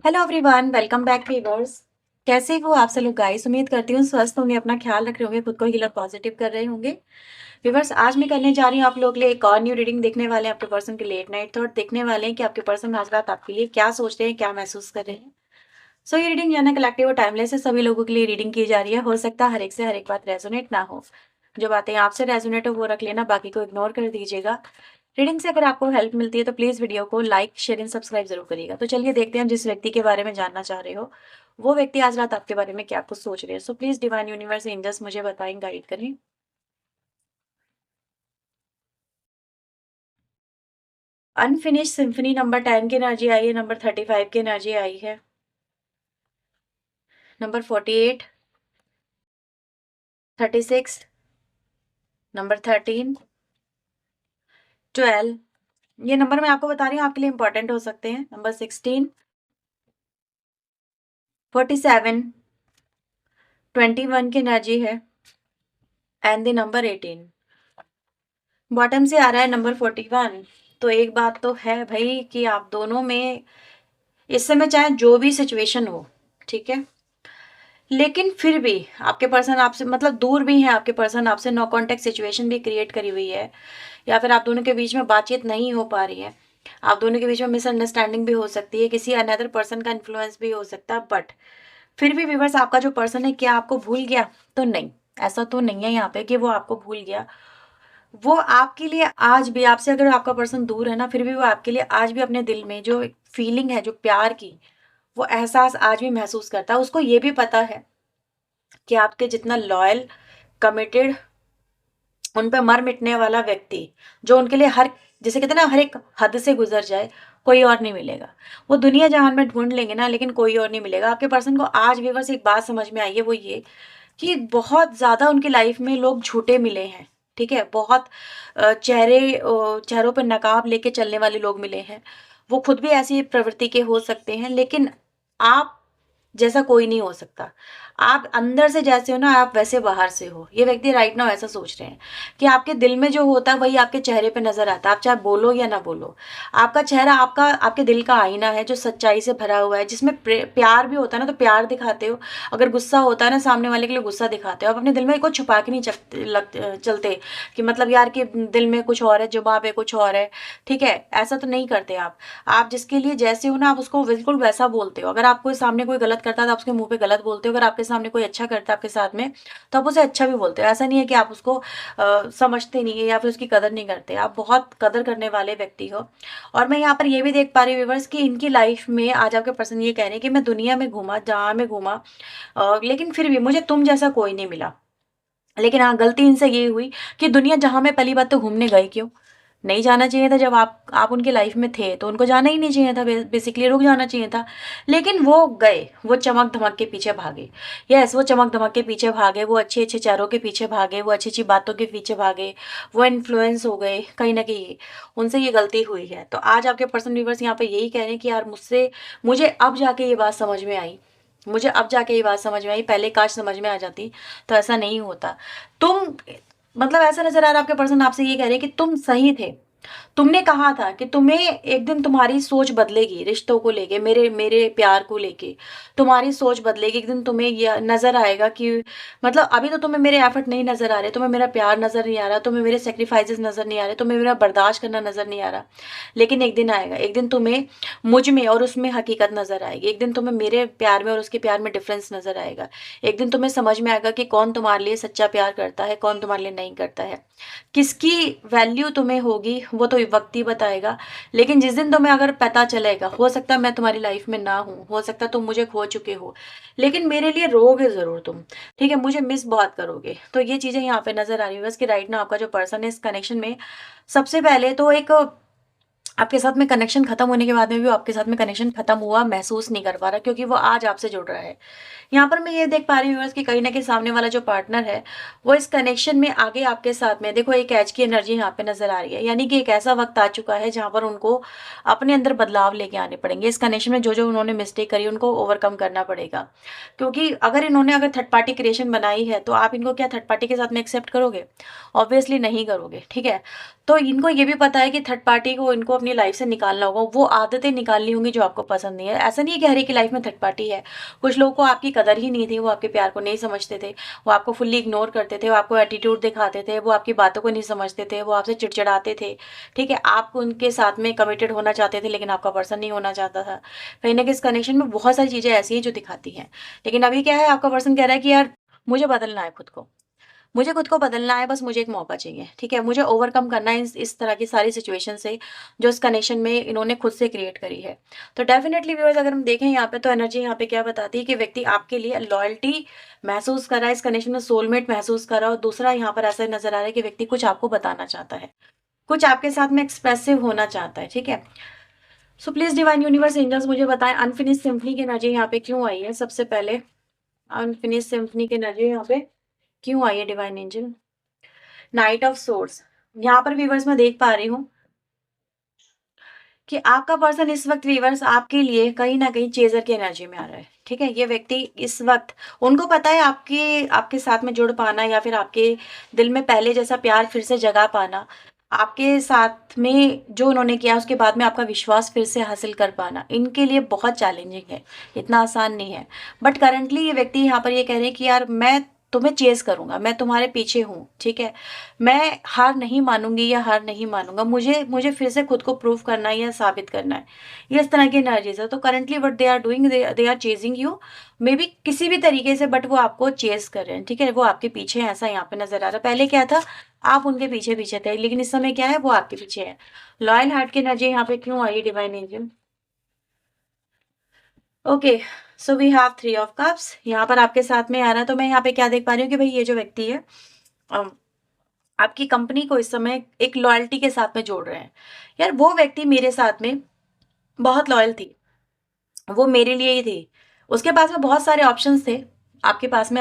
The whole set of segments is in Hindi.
Hello everyone, welcome back viewers. कैसे हो आप सब लोग गाइस? उम्मीद करती हूँ स्वस्थ होंगे, अपना ख्याल रख रहे होंगे, खुद को हील और पॉजिटिव कर रहे होंगे। व्यूअर्स, आज मैं करने जा रही हूँ आप लोग के लिए एक और न्यू रीडिंग। देखने वाले हैं आपके पर्सन के लेट नाइट थॉट, देखने वाले हैं कि आपके पर्सन आज रात आपके लिए क्या सोच रहे हैं, क्या महसूस कर रहे हैं। सो ये रीडिंग जाना कलेक्टिव और टाइमलेस है, सभी लोगों के लिए रीडिंग की जा रही है। हो सकता है हर एक से हर एक बात रेजोनेट ना हो। जो बातें आपसे रेजोनेट हो वो रख लेना, बाकी को इग्नोर कर दीजिएगा। रीडिंग से अगर आपको हेल्प मिलती है तो प्लीज़ वीडियो को लाइक शेयर एंड सब्सक्राइब जरूर करिएगा। तो चलिए देखते हैं जिस व्यक्ति के बारे में जानना चाह रहे हो वो व्यक्ति आज रात आपके बारे में क्या कुछ सोच रहे हैं। So please divine universe angels मुझे बताएं, गाइड करें। अनफिनिश सिम्फनी नंबर 10 की एनर्जी आई है, नंबर 35 की एनर्जी आई है, नंबर 48, 36, नंबर 13, 12। ये नंबर मैं आपको बता रही हूँ आपके लिए इंपॉर्टेंट हो सकते हैं। नंबर 16, 47, 21 की एनर्जी है एंड द नंबर 18। बॉटम से आ रहा है नंबर 41। तो एक बात तो है भाई कि आप दोनों में इस समय चाहे जो भी सिचुएशन हो, ठीक है, लेकिन फिर भी आपके पर्सन आपसे मतलब दूर भी है, आपके पर्सन आपसे नो कांटेक्ट सिचुएशन भी क्रिएट करी हुई है, या फिर आप दोनों के बीच में बातचीत नहीं हो पा रही है। आप दोनों के बीच में मिसअंडरस्टैंडिंग भी हो सकती है, किसी अनदर पर्सन का इन्फ्लुएंस भी हो सकता है। बट फिर भी व्यूअर्स, आपका जो पर्सन है क्या आपको भूल गया? तो नहीं, ऐसा तो नहीं है यहाँ पे कि वो आपको भूल गया। वो आपके लिए आज भी, आपसे अगर आपका पर्सन दूर है ना, फिर भी वो आपके लिए आज भी अपने दिल में जो फीलिंग है, जो प्यार की, वो एहसास आज भी महसूस करता है। उसको ये भी पता है कि आपके जितना लॉयल, कमिटेड, उन पे मर मिटने वाला व्यक्ति, जो उनके लिए हर, जैसे कहते हैं ना, हर एक हद से गुजर जाए, कोई और नहीं मिलेगा। वो दुनिया जहान में ढूंढ लेंगे ना, लेकिन कोई और नहीं मिलेगा। आपके पर्सन को आज भी बस एक बात समझ में आई है, वो ये कि बहुत ज़्यादा उनकी लाइफ में लोग झूठे मिले हैं। ठीक है, बहुत चेहरों पर नकाब लेके चलने वाले लोग मिले हैं। वो खुद भी ऐसी प्रवृत्ति के हो सकते हैं, लेकिन आप जैसा कोई नहीं हो सकता। आप अंदर से जैसे हो ना, आप वैसे बाहर से हो। ये व्यक्ति राइट नाउ ऐसा सोच रहे हैं कि आपके दिल में जो होता है वही आपके चेहरे पे नजर आता है, आप चाहे बोलो या ना बोलो। आपका चेहरा आपका आपके दिल का आईना है, जो सच्चाई से भरा हुआ है, जिसमें प्यार भी होता है ना तो प्यार दिखाते हो। अगर गुस्सा होता है ना सामने वाले के लिए, गुस्सा दिखाते हो। आप अपने दिल में कुछ छुपा के नहीं चलते कि मतलब यार कि दिल में कुछ और है, जुबान पे कुछ और है। ठीक है, ऐसा तो नहीं करते आप जिसके लिए जैसे हो ना, आप उसको बिल्कुल वैसा बोलते हो। अगर आपको सामने कोई गलत करता है तो आप उसके मुंह पे गलत बोलते हो। अगर आपके सामने कोई अच्छा करता है आपके साथ में, तो आप उसे अच्छा भी बोलते हो। ऐसा नहीं है कि आप उसको समझते नहीं है या फिर उसकी कदर नहीं करते। आप बहुत कदर करने वाले व्यक्ति हो। और मैं यहाँ पर ये भी देख पा रही हूँ व्यूअर्स कि इनकी लाइफ में आज आपके पर्सन ये कह रहे हैं कि मैं दुनिया में घूमा, जहाँ में घूमा, लेकिन फिर भी मुझे तुम जैसा कोई नहीं मिला। लेकिन हाँ, गलती इनसे ये हुई कि दुनिया जहाँ में पहली बात तो घूमने गए क्यों? नहीं जाना चाहिए था। जब आप उनकी लाइफ में थे तो उनको जाना ही नहीं चाहिए था, बेसिकली रुक जाना चाहिए था। लेकिन वो गए, वो चमक धमक के पीछे भागे। यस, वो चमक धमक के पीछे भागे, वो अच्छे अच्छे चेहरों के पीछे भागे, वो अच्छी अच्छी बातों के पीछे भागे, वो इन्फ्लुएंस हो गए कहीं ना कहीं। उनसे ये गलती हुई है। तो आज आपके पर्सन व्यूवर्स यहाँ पे यही कह रहे हैं कि यार मुझे अब जाके ये बात समझ में आई, मुझे अब जाके ये बात समझ में आई, पहले काश समझ में आ जाती तो ऐसा नहीं होता। तुम मतलब ऐसा नजर आ रहा है आपके पर्सन आपसे ये कह रहे हैं कि तुम सही थे। तुमने कहा था कि तुम्हें एक दिन तुम्हारी सोच बदलेगी, रिश्तों को लेके, मेरे मेरे प्यार को लेके तुम्हारी सोच बदलेगी। एक दिन तुम्हें यह नजर आएगा कि मतलब अभी तो तुम्हें मेरे एफर्ट नहीं नजर आ रहे, तुम्हें मेरा प्यार नजर नहीं आ रहा, तुम्हें मेरे सेक्रीफाइसेस नजर नहीं आ रहे, तुम्हें मेरा बर्दाश्त करना नजर नहीं आ रहा। लेकिन एक दिन आएगा, एक दिन तुम्हें मुझ में और उसमें हकीकत नजर आएगी। एक दिन तुम्हें मेरे प्यार में और उसके प्यार में डिफरेंस नजर आएगा। एक दिन तुम्हें समझ में आएगा कि कौन तुम्हारे लिए सच्चा प्यार करता है, कौन तुम्हारे लिए नहीं करता है। किसकी वैल्यू तुम्हें होगी वो तो वक्त ही बताएगा। लेकिन जिस दिन तुम्हें अगर पता चलेगा, हो सकता है मैं तुम्हारी लाइफ में ना हूँ, हो सकता है तुम मुझे खो चुके हो, लेकिन मेरे लिए रोगे जरूर तुम। ठीक है, मुझे मिस बहुत करोगे। तो ये चीजें यहाँ पे नजर आ रही है बस कि राइट ना आपका जो पर्सन है इस कनेक्शन में, सबसे पहले तो एक आपके साथ में कनेक्शन खत्म होने के बाद में भी वो आपके साथ में कनेक्शन खत्म हुआ महसूस नहीं कर पा रहा, क्योंकि वो आज आपसे जुड़ रहा है। यहाँ पर मैं ये देख पा रही हूँ कि कहीं ना कहीं सामने वाला जो पार्टनर है वो इस कनेक्शन में आगे आपके साथ में, देखो एक एज की एनर्जी यहाँ पे नजर आ रही है। यानी कि एक ऐसा वक्त आ चुका है जहाँ पर उनको अपने अंदर बदलाव लेके आने पड़ेंगे। इस कनेक्शन में जो जो उन्होंने मिस्टेक करी उनको ओवरकम करना पड़ेगा। क्योंकि अगर थर्ड पार्टी क्रिएशन बनाई है तो आप इनको क्या थर्ड पार्टी के साथ में एक्सेप्ट करोगे? ऑब्वियसली नहीं करोगे। ठीक है, तो इनको ये भी पता है कि थर्ड पार्टी को इनको अपनी लाइफ से निकालना होगा, वो आदतें निकालनी होंगी जो आपको पसंद नहीं है। ऐसा नहीं है कि हर एक की लाइफ में थर्ड पार्टी है, कुछ लोगों को आपकी कदर ही नहीं थी, वो आपके प्यार को नहीं समझते थे, वो आपको फुल्ली इग्नोर करते थे, वो आपको एटीट्यूड दिखाते थे, वो आपकी बातों को नहीं समझते थे, वो आपसे चिड़चिड़ाते थे, ठीक है। आप उनके साथ में कमिटेड होना चाहते थे लेकिन आपका पर्सन नहीं होना चाहता था। कहीं ना कहीं इस कनेक्शन में बहुत सारी चीज़ें ऐसी हैं जो दिखाती हैं। लेकिन अभी क्या है, आपका पर्सन कह रहा है कि यार मुझे बदलना है खुद को, मुझे खुद को बदलना है, बस मुझे एक मौका चाहिए, ठीक है। मुझे ओवरकम करना है इस तरह की सारी सिचुएशन से जो इस कनेक्शन में इन्होंने खुद से क्रिएट करी है। तो डेफिनेटली व्यूअर्स, अगर हम देखें यहाँ पे तो एनर्जी यहाँ पे क्या बताती है कि व्यक्ति आपके लिए लॉयल्टी महसूस कर रहा है, इस कनेक्शन में सोलमेट महसूस कर रहा है। और दूसरा यहाँ पर ऐसा नजर आ रहा है कि व्यक्ति कुछ आपको बताना चाहता है, कुछ आपके साथ में एक्सप्रेसिव होना चाहता है, ठीक है। So please divine universe angels मुझे बताएं अनफिनिश सिम्फनी की एनर्जी यहाँ पे क्यों आई है। सबसे पहले अनफिनिश सिम्फनी की एनर्जी यहाँ पे क्यों आई है divine angel. Night of source, यहाँ पर व्यूवर्स मैं देख पा रही हूँ कि आपका पर्सन इस वक्त व्यूवर्स आपके लिए कहीं ना कहीं चेजर की एनर्जी में आ रहा है, ठीक है। ये व्यक्ति इस वक्त, उनको पता है आपके आपके साथ में जुड़ पाना या फिर आपके दिल में पहले जैसा प्यार फिर से जगा पाना, आपके साथ में जो उन्होंने किया उसके बाद में आपका विश्वास फिर से हासिल कर पाना, इनके लिए बहुत चैलेंजिंग है, इतना आसान नहीं है। बट करंटली ये व्यक्ति यहाँ पर ये कह रहे हैं कि यार मैं तुम्हें चेज करूंगा, मैं तुम्हारे पीछे हूँ, ठीक है। मैं हार नहीं मानूंगी या हार नहीं मानूंगा, मुझे मुझे फिर से खुद को प्रूव करना है या साबित करना है। ये इस तरह की एनर्जीज है। तो currently what they are doing, they are chasing you, maybe किसी भी तरीके से, बट वो आपको चेज कर रहे हैं, ठीक है। वो आपके पीछे है, ऐसा यहाँ पे नजर आ रहा है। पहले क्या था, आप उनके पीछे पीछे थे, लेकिन इस समय क्या है, वो आपके पीछे है। लॉयल हार्ट की एनर्जी यहाँ पे क्यों I divine angel. Okay, so we have three of cups यहाँ पर आपके साथ में आ रहा है। तो मैं यहाँ पे क्या देख पा रही हूँ कि भाई ये जो व्यक्ति है आपकी कंपनी को इस समय एक लॉयल्टी के साथ में जोड़ रहे हैं। यार वो व्यक्ति मेरे साथ में बहुत लॉयल थी, वो मेरे लिए ही थी। उसके पास में बहुत सारे ऑप्शंस थे, आपके पास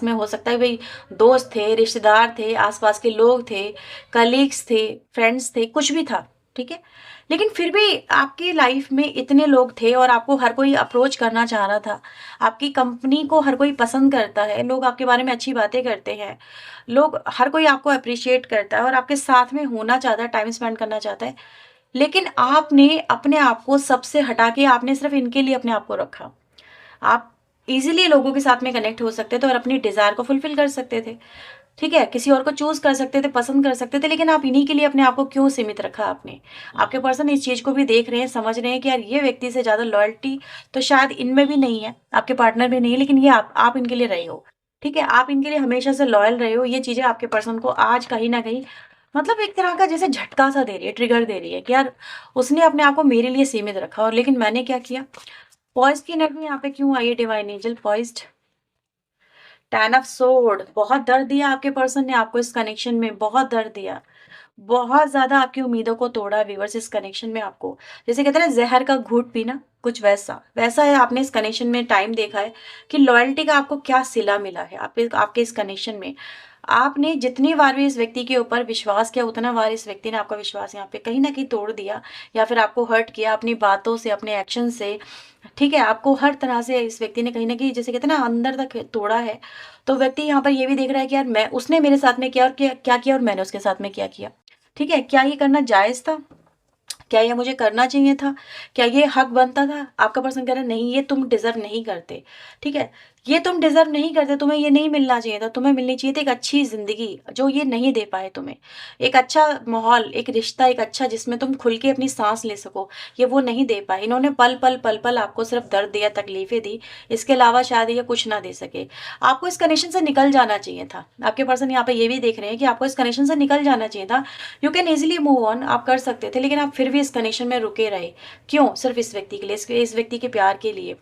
में हो सकता है भाई दोस्त थे, रिश्तेदार थे, आसपास के लोग थे, कलीग्स थे, फ्रेंड्स थे, कुछ भी था, ठीक है। लेकिन फिर भी आपकी लाइफ में इतने लोग थे और आपको हर कोई अप्रोच करना चाह रहा था। आपकी कंपनी को हर कोई पसंद करता है, लोग आपके बारे में अच्छी बातें करते हैं, लोग हर कोई आपको अप्रिशिएट करता है और आपके साथ में होना चाहता है, टाइम स्पेंड करना चाहता है। लेकिन आपने अपने आप को सबसे हटा के आपने सिर्फ इनके लिए अपने आप को रखा। आप इजीली लोगों के साथ में कनेक्ट हो सकते थे और अपनी डिजायर को फुलफिल कर सकते थे, ठीक है। किसी और को चूज कर सकते थे, पसंद कर सकते थे, लेकिन आप इन्हीं के लिए अपने आप को क्यों सीमित रखा आपने। आपके पर्सन इस चीज को भी देख रहे हैं, समझ रहे हैं कि यार ये व्यक्ति से ज्यादा लॉयल्टी तो शायद इनमें भी नहीं है, आपके पार्टनर में नहीं है, लेकिन ये आप इनके लिए रहे हो, ठीक है। आप इनके लिए हमेशा से लॉयल रहे हो। ये चीजें आपके पर्सन को आज कहीं ना कहीं मतलब एक तरह का जैसे झटका सा दे रही है, ट्रिगर दे रही है कि यार उसने अपने आप को मेरे लिए सीमित रखा और लेकिन मैंने क्या किया। पॉइज की एनर्जी यहाँ पे क्यों आई है divine angel. Poised, ten of sword, बहुत दर्द दिया आपके पर्सन ने आपको इस कनेक्शन में, बहुत दर्द दिया, बहुत ज्यादा आपकी उम्मीदों को तोड़ा व्यूअर्स इस कनेक्शन में। आपको जैसे कहते हैं ना जहर का घूंट पीना, कुछ वैसा वैसा है। आपने इस कनेक्शन में टाइम देखा है कि लॉयल्टी का आपको क्या सिला मिला है आपके इस कनेक्शन में। आपने जितनी बार भी इस व्यक्ति के ऊपर विश्वास किया, उतना बार इस व्यक्ति ने आपका विश्वास यहाँ पे कहीं ना कहीं तोड़ दिया या फिर आपको हर्ट किया अपनी बातों से, अपने एक्शन से, ठीक है। आपको हर तरह से इस व्यक्ति ने कहीं ना कहीं जैसे कहते हैं ना अंदर तक तोड़ा है। तो व्यक्ति यहाँ पर ये भी देख रहा है कि यार मैं, उसने मेरे साथ में किया और क्या किया और मैंने उसके साथ में क्या किया, ठीक है। क्या ये करना जायज था, क्या ये मुझे करना चाहिए था, क्या ये हक बनता था। आपका पर्सन कह रहा है नहीं, ये तुम डिजर्व नहीं करते, ठीक है। ये तुम डिजर्व नहीं करते, तुम्हें ये नहीं मिलना चाहिए था। तुम्हें मिलनी चाहिए थी एक अच्छी जिंदगी जो ये नहीं दे पाए तुम्हें, एक अच्छा माहौल, एक रिश्ता, एक अच्छा जिसमें तुम खुल के अपनी सांस ले सको, ये वो नहीं दे पाए। इन्होंने पल पल पल पल आपको सिर्फ दर्द दिया, तकलीफें दी, इसके अलावा शायद ये कुछ ना दे सके। आपको इस कनेक्शन से निकल जाना चाहिए था। आपके पर्सन यहाँ पे ये भी देख रहे हैं कि आपको इस कनेक्शन से निकल जाना चाहिए था। You can easily move on, आप कर सकते थे, लेकिन आप फिर भी इस कनेक्शन में रुके रहे। क्यों, सिर्फ इस व्यक्ति के लिए, इस व्यक्ति के प्यार के लिए।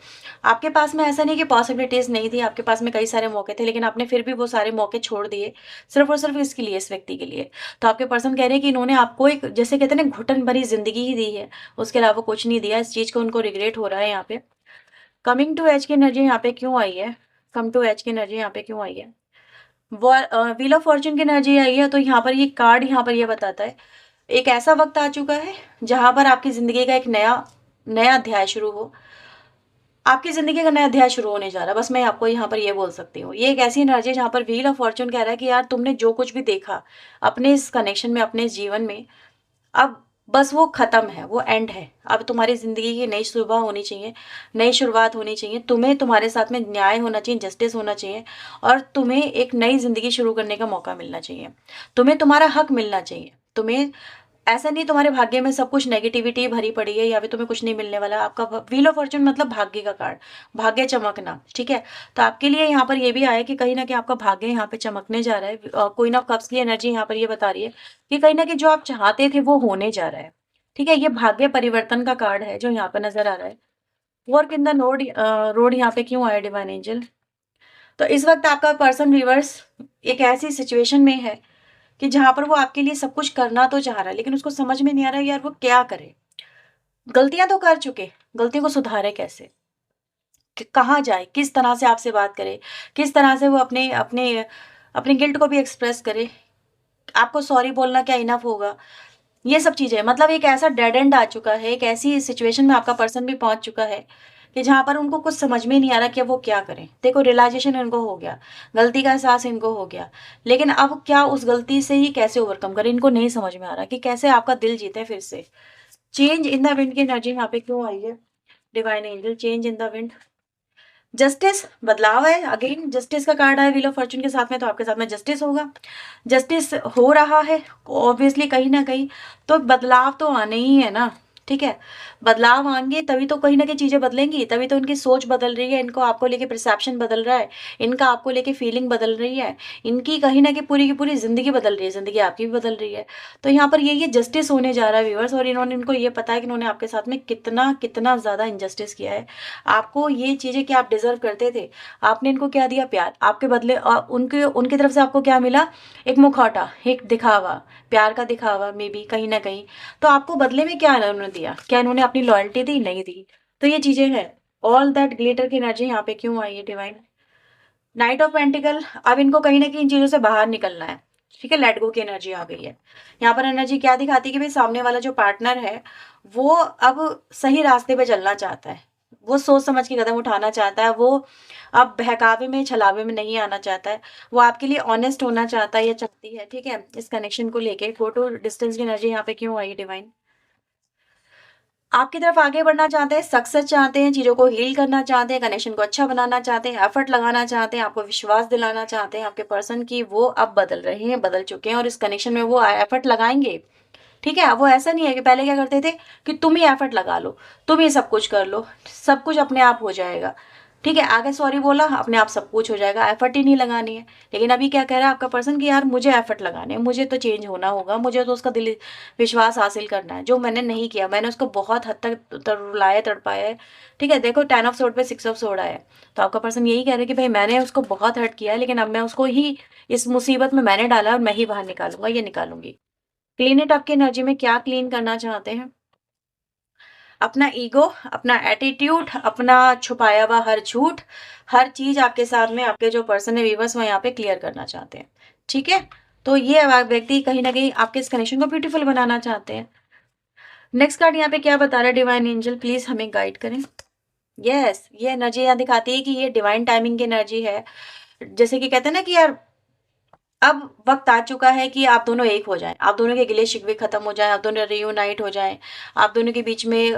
आपके पास में ऐसा नहीं कि पॉसिबिलिटीज नहीं थी, आपके पास में कई सारे मौके थे, लेकिन आपने फिर भी वो सारे मौके छोड़ दिए सिर्फ और सिर्फ इसके लिए, इस व्यक्ति के लिए। तो आपके पर्सन कह रहे हैं कि इन्होंने आपको एक जैसे कहते हैं ना घुटन भरी जिंदगी ही दी है, उसके अलावा कुछ नहीं दिया। इस चीज को उनको रिग्रेट हो रहा है यहाँ पे। कमिंग टू एज की एनर्जी यहाँ पे क्यों आई है, कम टू एज की एनर्जी यहाँ पे क्यों आई है। व्हील ऑफ फॉर्चून की एनर्जी आई है। तो यहाँ पर ये कार्ड यहाँ पर ये बताता है एक ऐसा वक्त आ चुका है जहां पर आपकी जिंदगी का एक नया नया अध्याय शुरू हो। आपकी जिंदगी का नया अध्याय शुरू होने जा रहा है, बस मैं आपको यहाँ पर ये बोल सकती हूँ। ये एक ऐसी एनर्जी है जहाँ पर व्हील ऑफ फॉर्चून कह रहा है कि यार तुमने जो कुछ भी देखा अपने इस कनेक्शन में, अपने इस जीवन में, अब बस वो ख़त्म है, वो एंड है। अब तुम्हारी ज़िंदगी की नई सुबह होनी चाहिए, नई शुरुआत होनी चाहिए। तुम्हें तुम्हारे साथ में न्याय होना चाहिए, जस्टिस होना चाहिए और तुम्हें एक नई ज़िंदगी शुरू करने का मौका मिलना चाहिए। तुम्हें तुम्हारा हक मिलना चाहिए। तुम्हें ऐसा नहीं तुम्हारे भाग्य में सब कुछ नेगेटिविटी भरी पड़ी है या फिर तुम्हें कुछ नहीं मिलने वाला। आपका व्हील ऑफ फॉर्च्यून मतलब भाग्य का कार्ड, भाग्य चमकना, ठीक है। तो आपके लिए यहाँ पर ये भी आया कि कहीं ना कहीं आपका भाग्य यहाँ पे चमकने जा रहा है। क्वीन ऑफ कप्स की एनर्जी यहाँ पर ये बता रही है कि कहीं ना कहीं जो आप चाहते थे वो होने जा रहा है, ठीक है। ये भाग्य परिवर्तन का कार्ड है जो यहाँ पर नजर आ रहा है। वर्क इन द रोड यहाँ पे क्यों आया डिवाइन एंजल? तो इस वक्त आपका पर्सन रिवर्स एक ऐसी सिचुएशन में है कि जहाँ पर वो आपके लिए सब कुछ करना तो चाह रहा है, लेकिन उसको समझ में नहीं आ रहा है यार वो क्या करे। गलतियां तो कर चुके, गलतियों को सुधारे कैसे, कि कहाँ जाए, किस तरह से आपसे बात करे, किस तरह से वो अपने अपने अपने गिल्ट को भी एक्सप्रेस करे। आपको सॉरी बोलना क्या इनफ होगा? ये सब चीजें, मतलब एक ऐसा डेड एंड आ चुका है, एक ऐसी सिचुएशन में आपका पर्सन भी पहुंच चुका है कि जहां पर उनको कुछ समझ में नहीं आ रहा कि अब वो क्या करें। देखो रियलाइजेशन इनको हो गया, गलती का एहसास इनको हो गया, लेकिन अब क्या उस गलती से ही कैसे ओवरकम करें, इनको नहीं समझ में आ रहा कि कैसे आपका दिल जीते फिर से। चेंज इन द विंड की एनर्जी यहाँ पे क्यों आई है divine angel? Change in the wind, justice, बदलाव है। अगेन जस्टिस का कार्ड है व्हील ऑफ फॉर्च्यून के साथ में, तो आपके साथ में जस्टिस होगा, जस्टिस हो रहा है ऑब्वियसली कहीं ना कहीं। तो बदलाव तो आने ही है ना, ठीक है। बदलाव आएंगे तभी तो कहीं ना कहीं चीजें बदलेंगी, तभी तो इनकी सोच बदल रही है, इनको आपको लेके परसेप्शन बदल रहा है, इनका आपको लेके फीलिंग बदल रही है, इनकी कहीं ना कहीं पूरी की पूरी जिंदगी बदल रही है, जिंदगी आपकी भी बदल रही है। तो यहाँ पर ये जस्टिस होने जा रहा है व्यूअर्स, और इन्होंने इनको ये पता है कि इन्होंने आपके साथ में कितना कितना ज्यादा इनजस्टिस किया है। आपको ये चीजें कि आप डिजर्व करते थे, आपने इनको क्या दिया? प्यार। आपके बदले उनके उनकी तरफ से आपको क्या मिला? एक मुखौटा, एक दिखावा, प्यार का दिखावा मे बी कहीं ना कहीं। तो आपको बदले में क्या इन्होंने दिया? क्या इन्होंने अपनी लॉयल्टी दी? नहीं दी। तो ये चीजें हैं। ऑल दैट ग्लिटर की एनर्जी यहाँ पे क्यों आई है डिवाइन? नाइट ऑफ पेंटिकल, अब इनको कहीं ना कहीं इन चीजों से बाहर निकलना है, ठीक है। लेट गो की एनर्जी आ गई है यहाँ पर। एनर्जी क्या दिखाती है कि भाई सामने वाला जो पार्टनर है वो अब सही रास्ते पे चलना चाहता है, वो सोच समझ के कदम उठाना चाहता है, वो अब बहकावे में छलावे में नहीं आना चाहता है, वो आपके लिए ऑनेस्ट होना चाहता है या चाहती है, ठीक है। इस कनेक्शन को लेके गो टू डिस्टेंस की एनर्जी यहाँ पे क्यों आई डिवाइन? आपकी तरफ आगे बढ़ना चाहते हैं, सक्सेस चाहते हैं, चीज़ों को हील करना चाहते हैं, कनेक्शन को अच्छा बनाना चाहते हैं, एफर्ट लगाना चाहते हैं, आपको विश्वास दिलाना चाहते हैं आपके पर्सन की वो अब बदल रहे हैं, बदल चुके हैं और इस कनेक्शन में वो एफर्ट लगाएंगे, ठीक है। अब वो ऐसा नहीं है कि पहले क्या करते थे कि तुम ही एफर्ट लगा लो, तुम ही सब कुछ कर लो, सब कुछ अपने आप हो जाएगा, ठीक है। आगे सॉरी बोला, अपने आप सब कुछ हो जाएगा, एफर्ट ही नहीं लगानी है। लेकिन अभी क्या कह रहा है आपका पर्सन कि यार मुझे एफर्ट लगाने हैं, मुझे तो चेंज होना होगा, मुझे तो उसका दिल विश्वास हासिल करना है जो मैंने नहीं किया। मैंने उसको बहुत हद तक रुलाया तड़पाया है, ठीक है। देखो 10 ऑफ सोर्ड पे 6 ऑफ सोर्ड आया है, तो आपका पर्सन यही कह रहा है कि भाई मैंने उसको बहुत हर्ट किया है, लेकिन अब मैं उसको ही इस मुसीबत में मैंने डाला और मैं ही बाहर निकालूंगा, ये निकालूंगी। क्लीन इट अप की एनर्जी में क्या क्लीन करना चाहते हैं? अपना ईगो, अपना एटीट्यूड, अपना छुपाया हुआ हर झूठ, हर चीज आपके साथ में आपके जो पर्सन है व्यूवर्स वो यहाँ पे क्लियर करना चाहते हैं, ठीक है। तो ये व्यक्ति कहीं ना कहीं आपके इस कनेक्शन को ब्यूटीफुल बनाना चाहते हैं। नेक्स्ट कार्ड यहाँ पे क्या बता रहा है डिवाइन एंजल? प्लीज हमें गाइड करें। यस, ये एनर्जी यहाँ दिखाती है कि ये डिवाइन टाइमिंग की एनर्जी है। जैसे कि कहते हैं ना कि यार अब वक्त आ चुका है कि आप दोनों एक हो जाएं, आप दोनों के गिले शिकवे खत्म हो जाएं, आप दोनों रियूनाइट हो जाएं, आप दोनों के बीच में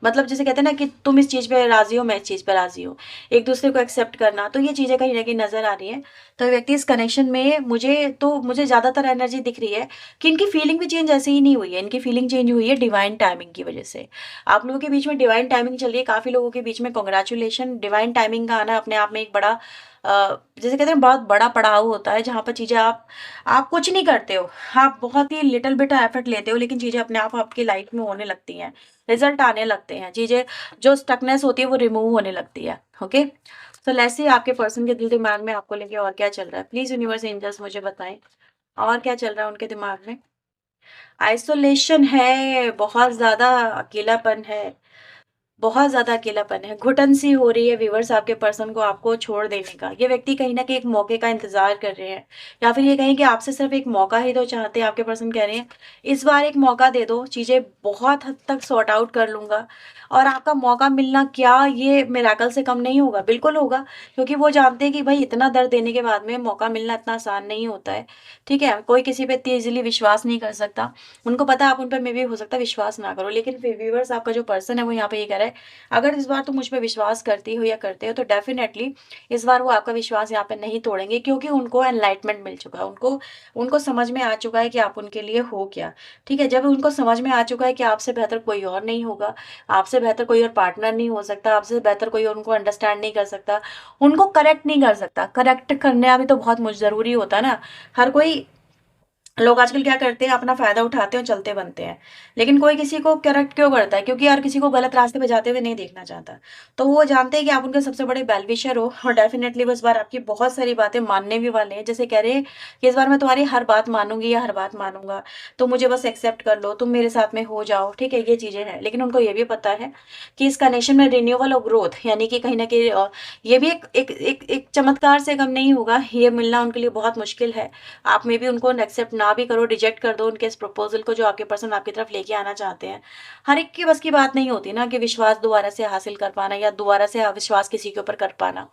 मतलब जैसे कहते हैं ना कि तुम इस चीज़ पे राजी हो, मैं इस चीज़ पे राजी हूँ, एक दूसरे को एक्सेप्ट करना। तो ये चीज़ें कहीं ना कहीं नजर आ रही है। तो व्यक्ति इस कनेक्शन में मुझे ज़्यादातर एनर्जी दिख रही है कि इनकी फीलिंग भी चेंज ऐसे ही नहीं हुई है, इनकी फीलिंग चेंज हुई है डिवाइन टाइमिंग की वजह से। आप लोगों के बीच में डिवाइन टाइमिंग चल रही है, काफ़ी लोगों के बीच में कॉन्ग्रेचुलेशन। डिवाइन टाइमिंग का आना अपने आप में एक बड़ा जैसे कहते हैं बहुत बड़ा पड़ाव होता है, जहाँ पर चीज़ें आप कुछ नहीं करते हो, आप बहुत ही लिटिल बिट एफर्ट लेते हो, लेकिन चीज़ें अपने आप आपकी लाइफ में होने लगती हैं, रिजल्ट आने लगते हैं, चीज़ें जो स्टकनेस होती है वो रिमूव होने लगती है। ओके, तो लेट्स सी आपके पर्सन के दिल दिमाग में आपको लेके और क्या चल रहा है। प्लीज यूनिवर्स एंजल्स मुझे बताएं और क्या चल रहा है उनके दिमाग में। आइसोलेशन है, बहुत ज्यादा अकेलापन है, बहुत ज़्यादा अकेलापन है, घुटन सी हो रही है व्यूअर्स आपके पर्सन को आपको छोड़ देने का। ये व्यक्ति कहीं न कहीं एक मौके का इंतज़ार कर रहे हैं, या फिर ये कहें कि आपसे सिर्फ़ एक मौका ही तो चाहते हैं। आपके पर्सन कह रहे हैं, इस बार एक मौका दे दो, चीज़ें बहुत हद तक सॉर्ट आउट कर लूँगा। और आपका मौका मिलना क्या ये मिरेकल से कम नहीं होगा? बिल्कुल होगा, क्योंकि वो जानते हैं कि भई इतना दर्द देने के बाद में मौका मिलना इतना आसान नहीं होता है, ठीक है? कोई किसी पे इतनी ईज़िली विश्वास नहीं कर सकता। उनको पता है आप उन पे मे बी हो सकता है विश्वास ना करो, लेकिन फिर व्यूअर्स आपका जो पर्सन है वो यहाँ पे ये कह रहा है, अगर इस बार तुम मुझ पे विश्वास करती हो या करते हो तो डेफ़िनेटली इस बार वो आपका विश्वास यहाँ पे नहीं तोड़ेंगे, क्योंकि उनको एनलाइटमेंट मिल चुका है। उनको उनको समझ में आ चुका है कि आप उनके लिए हो क्या, ठीक है? जब उनको समझ में आ चुका है कि आपसे बेहतर कोई और नहीं होगा, आपसे बेहतर कोई और पार्टनर नहीं हो सकता, आपसे बेहतर कोई और उनको अंडरस्टैंड नहीं कर सकता, उनको करेक्ट नहीं कर सकता। करेक्ट करना भी तो बहुत ज़रूरी होता है ना। हर कोई लोग आजकल क्या करते हैं, अपना फ़ायदा उठाते हैं और चलते बनते हैं। लेकिन कोई किसी को करेक्ट क्यों करता है? क्योंकि यार किसी को गलत रास्ते पे जाते हुए नहीं देखना चाहता। तो वो जानते हैं कि आप उनके सबसे बड़े वेल विशर हो, और डेफ़िनेटली वो इस बार आपकी बहुत सारी बातें मानने भी वाले हैं। जैसे कह रहे हैं कि इस बार मैं तुम्हारी हर बात मानूँगी या हर बात मानूँगा, तुम मुझे बस एक्सेप्ट कर लो, तुम मेरे साथ में हो जाओ, ठीक है? ये चीज़ें हैं। लेकिन उनको ये भी पता है कि इस कनेक्शन में रिन्यूअल और ग्रोथ, यानी कि कहीं न कहीं ये भी एक चमत्कार से कम नहीं होगा। ये मिलना उनके लिए बहुत मुश्किल है। आप मे बी उनको एक्सेप्ट ना भी करो, रिजेक्ट कर दो उनके इस प्रपोज़ल को जो आपके पर्सन आपकी तरफ लेके आना चाहते हैं। हर एक की बस की बात नहीं होती ना कि विश्वास दोबारा से हासिल कर पाना या दोबारा से विश्वास किसी के ऊपर कर पाना।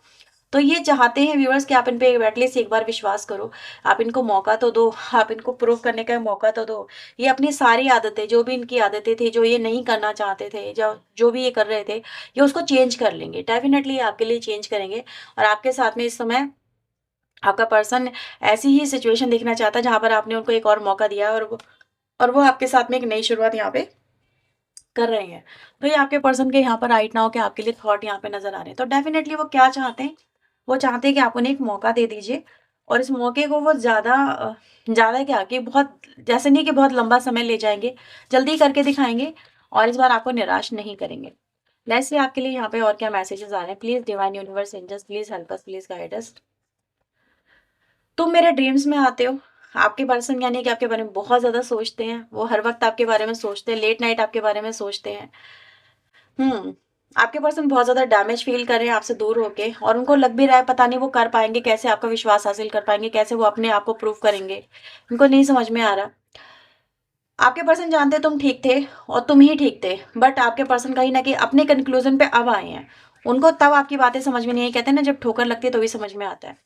तो ये चाहते हैं व्यूअर्स कि आप इन पे एटलीस्ट एक बार विश्वास करो, आप इनको मौका तो दो, आप इनको प्रूव करने का मौका तो दो। ये अपनी सारी आदतें, जो भी इनकी आदतें थी, जो ये नहीं करना चाहते थे, जो जो भी ये कर रहे थे, ये उसको चेंज कर लेंगे। डेफ़िनेटली ये आपके लिए चेंज करेंगे, और आपके साथ में इस समय आपका पर्सन ऐसी ही सिचुएशन देखना चाहता है जहाँ पर आपने उनको एक और मौका दिया, और वो आपके साथ में एक नई शुरुआत यहाँ पे कर रहे हैं। तो ये आपके पर्सन के यहाँ पर राइट नाउ के आपके लिए थॉट यहाँ पे नज़र आ रहे हैं। तो डेफ़िनेटली वो क्या चाहते हैं? वो चाहते हैं कि आप उन्हें एक मौका दे दीजिए, और इस मौके को वो ज़्यादा क्या कि बहुत जैसे नहीं कि बहुत लंबा समय ले जाएँगे, जल्दी करके दिखाएँगे और इस बार आपको निराश नहीं करेंगे। लेट्स सी आपके लिए यहाँ पे और क्या मैसेजेस आ रहे हैं। Please divine universe angels please help us, please guide us. तुम मेरे ड्रीम्स में आते हो। आपके पर्सन यानी कि आपके बारे में बहुत ज़्यादा सोचते हैं। वो हर वक़्त आपके बारे में सोचते हैं, लेट नाइट आपके बारे में सोचते हैं। आपके पर्सन बहुत ज़्यादा डैमेज फ़ील कर रहे हैं आपसे दूर होके, और उनको लग भी रहा है पता नहीं वो कर पाएँगे कैसे, आपका विश्वास हासिल कर पाएँगे, कैसे वो अपने आप को प्रूव करेंगे। उनको नहीं समझ में आ रहा। आपके पर्सन जानते हैं तुम ठीक थे और तुम ही ठीक थे, बट आपके पर्सन कहीं न कहीं अपने कन्क्लूज़न पे अब आए हैं। उनको तब आपकी बातें समझ में नहीं आई, कहते हैं ना जब ठोकर लगती है तो भी समझ में आता है।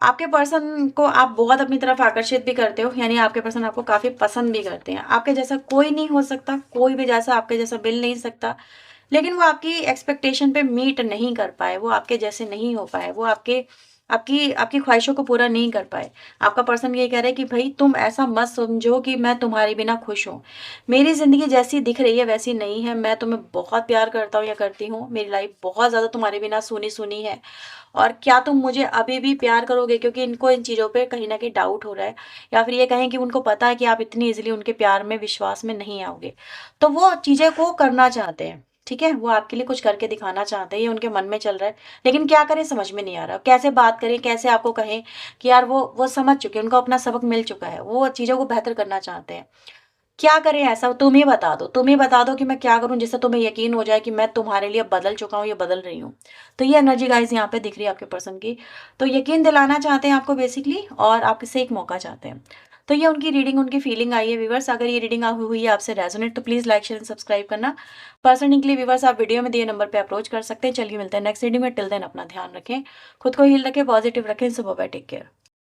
आपके पर्सन को आप बहुत अपनी तरफ आकर्षित भी करते हो, यानी आपके पर्सन आपको काफ़ी पसंद भी करते हैं। आपके जैसा कोई नहीं हो सकता, कोई भी जैसा आपके जैसा मिल नहीं सकता, लेकिन वो आपकी एक्सपेक्टेशन पे मीट नहीं कर पाए, वो आपके जैसे नहीं हो पाए, वो आपकी आपकी ख्वाहिशों को पूरा नहीं कर पाए। आपका पर्सन ये कह रहा है कि भई तुम ऐसा मत समझो कि मैं तुम्हारे बिना खुश हूँ। मेरी ज़िंदगी जैसी दिख रही है वैसी नहीं है, मैं तुम्हें बहुत प्यार करता हूँ या करती हूँ। मेरी लाइफ़ बहुत ज़्यादा तुम्हारे बिना सूनी-सूनी है, और क्या तुम मुझे अभी भी प्यार करोगे? क्योंकि इनको इन चीज़ों पे कहीं न कहीं डाउट हो रहा है, या फिर ये कहें कि उनको पता है कि आप इतनी ईज़िली उनके प्यार में, विश्वास में नहीं आओगे। तो वो चीज़ें को करना चाहते हैं, ठीक है? वो आपके लिए कुछ करके दिखाना चाहते हैं, ये उनके मन में चल रहा है। लेकिन क्या करें समझ में नहीं आ रहा। कैसे बात करें, कैसे आपको कहें कि यार वो समझ चुके हैं, उनको अपना सबक मिल चुका है, वो चीज़ों को बेहतर करना चाहते हैं। क्या करें ऐसा? तुम ही बता दो कि मैं क्या करूँ जिससे तुम्हें यकीन हो जाए कि मैं तुम्हारे लिए बदल चुका हूँ या बदल रही हूँ। तो ये एनर्जी गाइज़ यहाँ पे दिख रही है आपके पर्सन की। तो यकीन दिलाना चाहते हैं आपको बेसिकली, और आपसे एक मौका चाहते हैं। तो ये उनकी रीडिंग, उनकी फीलिंग आई है व्यूअर्स। अगर ये रीडिंग हुई है आपसे रेजोनेट तो please like, share and subscribe करना। पर्सनली के लिए व्यूअर्स आप वीडियो में दिए नंबर पे अप्रोच कर सकते हैं। चलिए मिलते हैं नेक्स्ट रीडिंग में। टिल देन अपना ध्यान रखें, खुद को हील रखें, पॉजिटिव रखें। सो बाय बाय, टेक केयर।